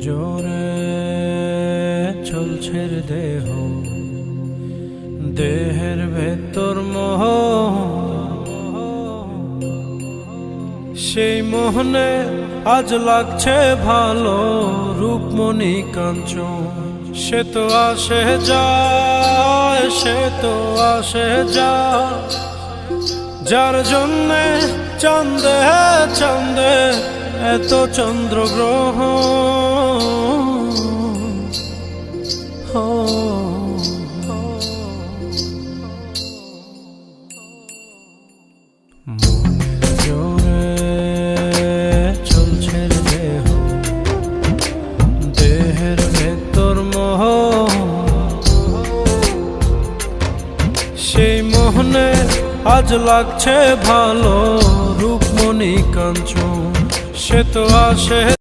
জোরে চলছে রে দেহ, দেহের ভেতর মোহ, সেই মোহনে আজ লাগছে ভালো রূপমণি কাঞ্চন। সে তো আসে যায়, সে তো আসে যায়, যার জন্যে চাঁদে চাঁদে এত চন্দ্রগ্রহ। জোরে চলছে রে দেহ, দেহের ভেতর মোহ, সেই মোহনে আজ লাগছে ভালো রূপমণি কাঞ্চন। সে তো আসে